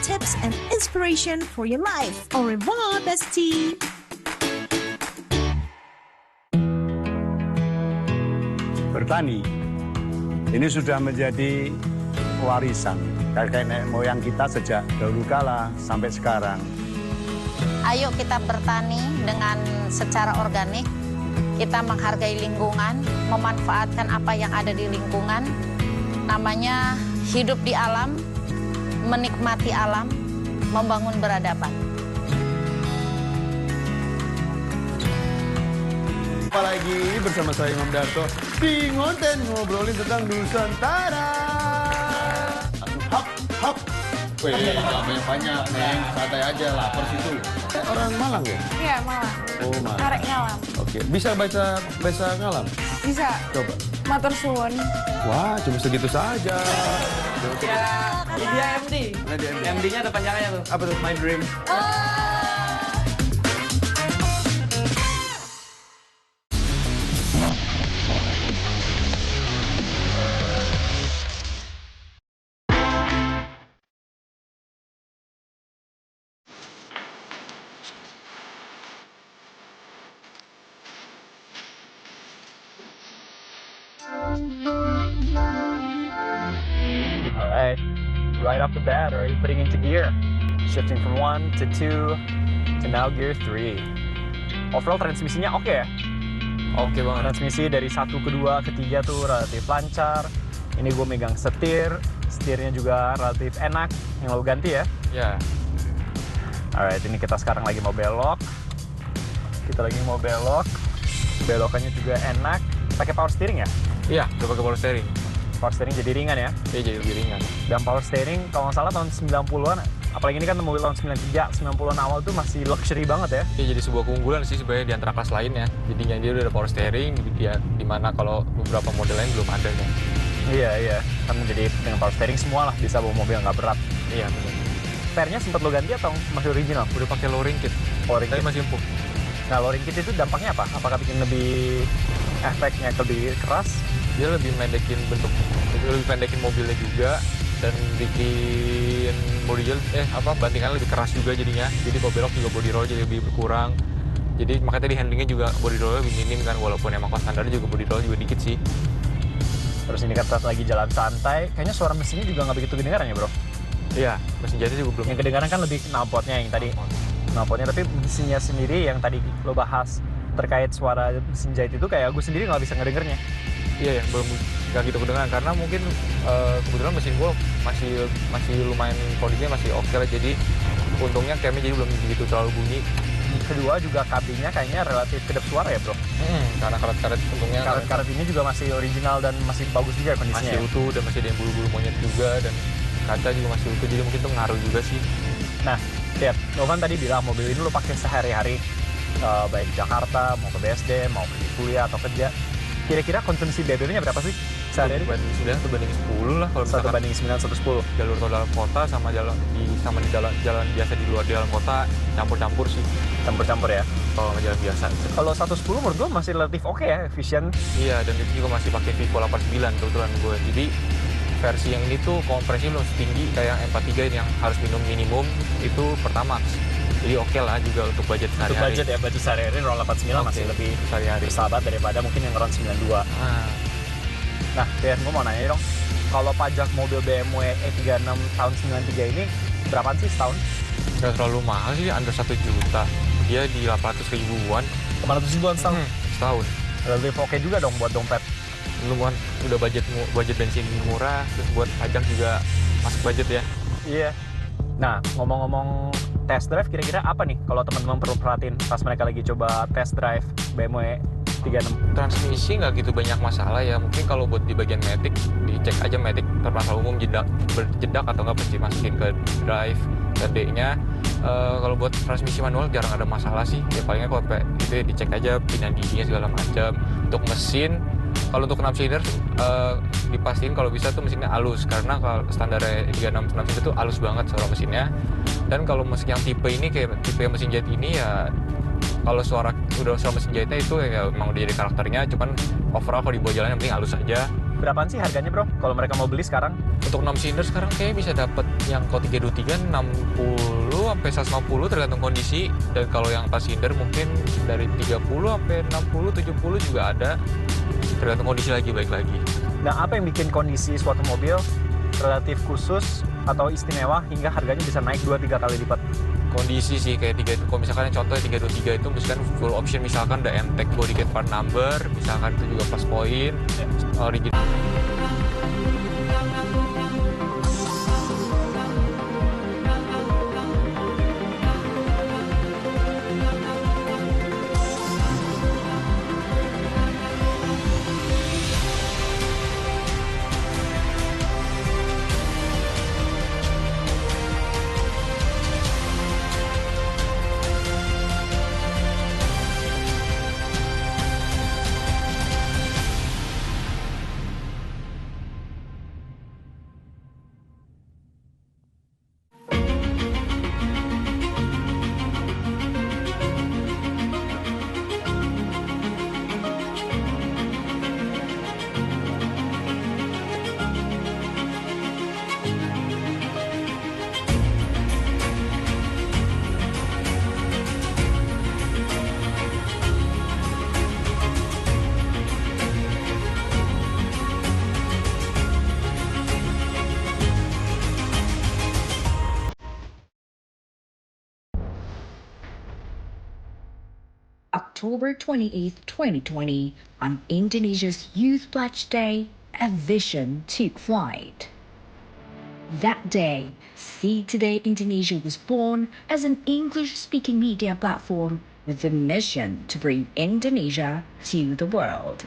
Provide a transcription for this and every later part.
tips and inspiration for your life. Au revoir, bestie! Bertani ini sudah menjadi warisan kakek nenek moyang kita sejak dahulu kala sampai sekarang. Ayo kita bertani dengan secara organik, kita menghargai lingkungan, memanfaatkan apa yang ada di lingkungan. Namanya hidup di alam, menikmati alam, membangun peradaban. Apalagi bersama saya Imam Darto di Ngonten ngobrolin tentang Nusantara. Hap, hap. Wih, jangan banyak-banyak, Neng. Santai aja, lapar situ. Orang Malang ya? Iya, Malang. Oh, Malang. Arek ngalam. Oke, bisa bahasa ngalam? Bisa. Coba. Matur suwun. Wah, cuma segitu saja. Ya, ini dia MD. MD-nya ada panjangannya tuh. Apa tuh? My Dream. Alright, right off the bat, already putting into gear. Shifting from 1 to 2 to now gear 3. Overall transmisinya oke ya? Oke banget. Transmisi dari 1 ke 2 ke 3 tuh relatif lancar. Ini gue megang setirnya juga relatif enak. Yang lo ganti ya? Ya. Alright, ini kita sekarang lagi mau belok. Belokannya juga enak. Pakai power steering ya? Iya, udah pakai power steering. Power steering jadi ringan ya? Iya, jadi lebih ringan. Dan power steering kalau nggak salah tahun 90-an, apalagi ini kan mobil tahun 93, 90-an awal tuh masih luxury banget ya. Iya, jadi sebuah keunggulan sih sebenarnya di antara kelas lainnya. Jadinya dia udah ada power steering, dia dimana kalau beberapa model lain belum ada kan. Iya. Kan jadi dengan power steering semua lah bisa bawa mobil nggak berat. Iya, benar. Fairnya sempat lo ganti atau masih original? Udah pakai lowering kit. Lowering Tapi kit. masih empuk. Nah, lowering kit itu dampaknya apa? Apakah bikin lebih efeknya lebih keras? Dia lebih pendekin mobilnya juga dan bikin bantingan lebih keras juga jadinya. Jadi kalau belok juga body roll jadi lebih berkurang. Jadi makanya tadi handlingnya juga body roll lebih minim kan, walaupun emang kalau standarnya juga body roll juga dikit sih. Terus ini kan pas lagi jalan santai, kayaknya suara mesinnya juga nggak begitu kedengaran ya bro? Iya, mesin jahitnya juga belum. Yang kedengaran kan lebih knalpotnya yang tadi. Knalpotnya, tapi mesinnya sendiri yang tadi lo bahas terkait suara mesin jahit itu kayak gue sendiri nggak bisa ngedengernya. Iya, belum nggak gitu kedengaran karena mungkin kebetulan mesin gue masih lumayan kondisinya masih oke lah, jadi untungnya camnya jadi belum begitu terlalu bunyi. Kedua juga kabinnya kayaknya relatif kedap suara ya bro? Karena karet-karet untungnya Karet-karet ini juga masih original dan masih bagus juga kondisinya. masih utuh dan masih ada yang bulu-bulu monyet juga dan kaca juga masih utuh, jadi mungkin itu ngaruh juga sih. Nah, lihat, lo kan tadi bilang mobil ini lo pakai sehari-hari, baik Jakarta, mau ke BSD, mau pergi kuliah atau kerja. Kira-kira konsumsi BBM-nya berapa sih sehari-hari? 9 atau banding 10 lah kalau 1 banding 9, 110. jalur tol dalam kota sama di jalan biasa di luar di dalam kota campur-campur sih. Campur-campur ya? Kalau nggak jalan biasa. Kalau 110 menurut gue masih relatif oke ya, efisien. Iya, dan itu juga masih pakai Vivo 89 kebetulan gue. Jadi versi yang ini tuh kompresi belum setinggi kayak yang M43 ini yang harus minimum itu Pertamax. Jadi oke lah juga untuk budget Untuk sehari-hari. budget ya, budget sehari-hari RAW 89 masih lebih sehari-hari. bersahabat daripada mungkin yang RAW 92. Nah, Dean, gue mau nanya dong, kalau pajak mobil BMW E36 tahun 93 ini berapaan sih setahun? Nggak terlalu mahal sih, under 1 juta. Dia di 800 ribuan 800 ribuan setahun? setahun. Relatif oke juga dong buat dompet. Lumayan, udah budget bensin murah, terus buat pajak juga masuk budget ya. Iya. Nah, ngomong-ngomong test drive, kira-kira apa nih kalau teman-teman perlu perhatiin pas mereka lagi coba test drive BMW 36? Transmisi nggak gitu banyak masalah ya. Mungkin kalau buat di bagian matic, dicek aja matic terpasang umum berjedak atau nggak, pasti masukin ke drive dan D-nya. Kalau buat transmisi manual jarang ada masalah sih. Ya palingnya kalau itu ya dicek aja pindah giginya segala macam. Untuk mesin, kalau untuk 6 silinder dipastiin kalau bisa tuh mesinnya halus, karena kalau standar 36 6 itu halus banget suara mesinnya. Dan kalau mesin yang tipe ini kayak tipe mesin jahit ini ya, kalau suara mesin jahitnya itu ya memang udah jadi karakternya, cuman overall kalau dibawa jalan yang penting halus aja. berapaan sih harganya bro? Kalau mereka mau beli sekarang? Untuk 6 silinder sekarang kayaknya bisa dapat yang kalau 323 60 sampai 150 tergantung kondisi, dan kalau yang 4 silinder mungkin dari 30 sampai 60 70 juga ada, tergantung kondisi lagi, baik lagi. Nah, apa yang bikin kondisi suatu mobil relatif khusus atau istimewa hingga harganya bisa naik 2-3 kali lipat? Kondisi sih kayak kalau misalkan contohnya 323 itu misalkan full option, misalkan ada MTEK bodykit part number, misalkan itu juga plus point, original. October 28th, 2020, on Indonesia's Youth Pledge Day, a vision took flight. That day, See Today Indonesia was born as an English-speaking media platform with the mission to bring Indonesia to the world.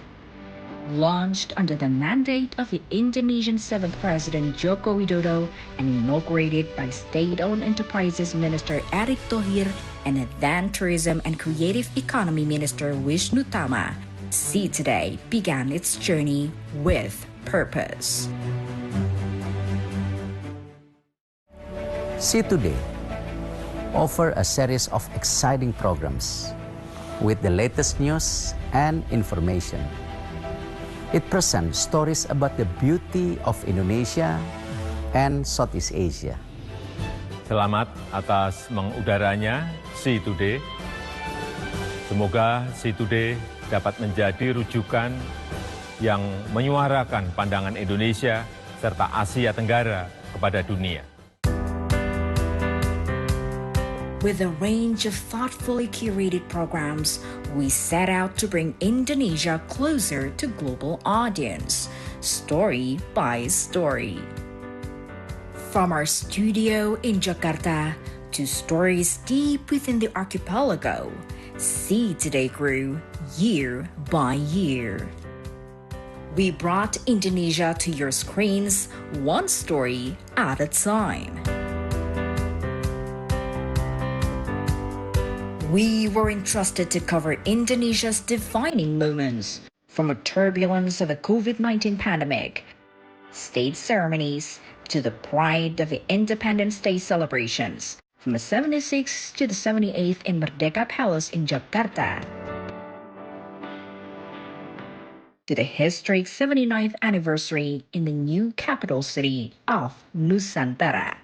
Launched under the mandate of the Indonesian 7th President Joko Widodo and inaugurated by State-Owned Enterprises Minister Erick Thohir and then Tourism and Creative Economy Minister Wisnu Tama, See Today began its journey with purpose. See Today offer a series of exciting programs with the latest news and information. It presents stories about the beauty of Indonesia and Southeast Asia. Selamat atas mengudaranya See Today. Semoga See Today dapat menjadi rujukan yang menyuarakan pandangan Indonesia serta Asia Tenggara kepada dunia. With a range of thoughtfully curated programs, we set out to bring Indonesia closer to global audience, story by story. From our studio in Jakarta to stories deep within the archipelago, See Today grew year by year. We brought Indonesia to your screens, one story at a time. We were entrusted to cover Indonesia's defining moments, from the turbulence of the COVID-19 pandemic, state ceremonies, to the pride of the Independence Day celebrations, from the 76th to the 78th in Merdeka Palace in Jakarta, to the historic 79th anniversary in the new capital city of Nusantara.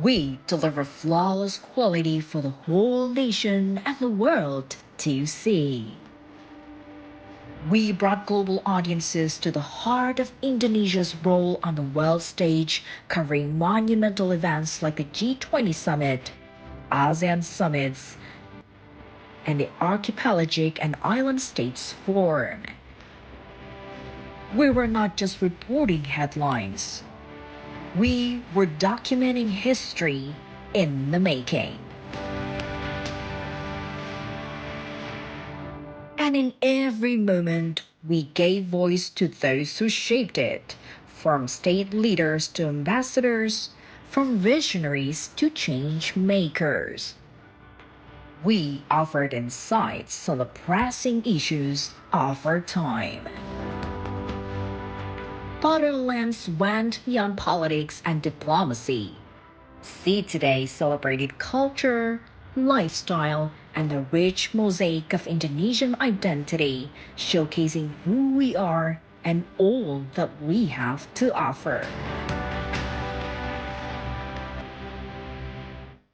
We deliver flawless quality for the whole nation and the world to see. We brought global audiences to the heart of Indonesia's role on the world stage, covering monumental events like the G20 Summit, ASEAN Summits, and the Archipelagic and Island States Forum. We were not just reporting headlines. We were documenting history in the making. And in every moment, we gave voice to those who shaped it, from state leaders to ambassadors, from visionaries to change makers. We offered insights on the pressing issues of our time. But our lens went beyond politics and diplomacy. See Today celebrated culture, lifestyle, and the rich mosaic of Indonesian identity, showcasing who we are and all that we have to offer.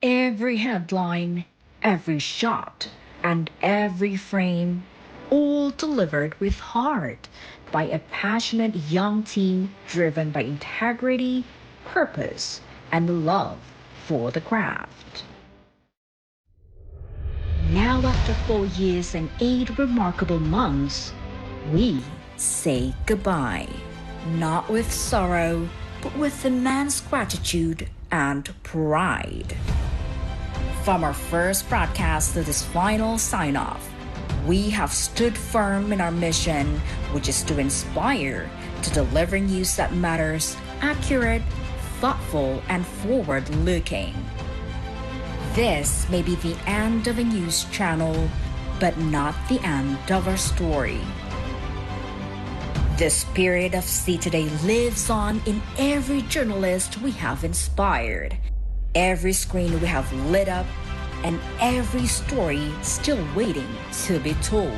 Every headline, every shot, and every frame, all delivered with heart by a passionate young team driven by integrity, purpose, and love for the craft. Now, after 4 years and 8 remarkable months, we say goodbye, not with sorrow, but with immense gratitude and pride. From our first broadcast to this final sign-off, we have stood firm in our mission, which is to inspire, to deliver news that matters, accurate, thoughtful, and forward-looking. This may be the end of a news channel, but not the end of our story. The spirit of See Today lives on in every journalist we have inspired, every screen we have lit up, and every story still waiting to be told.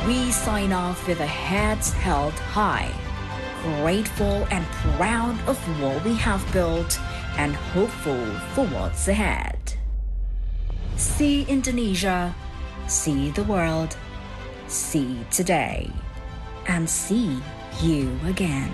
We sign off with our heads held high, grateful and proud of what we have built and hopeful for what's ahead. See Indonesia, see the world, see today, and see you again.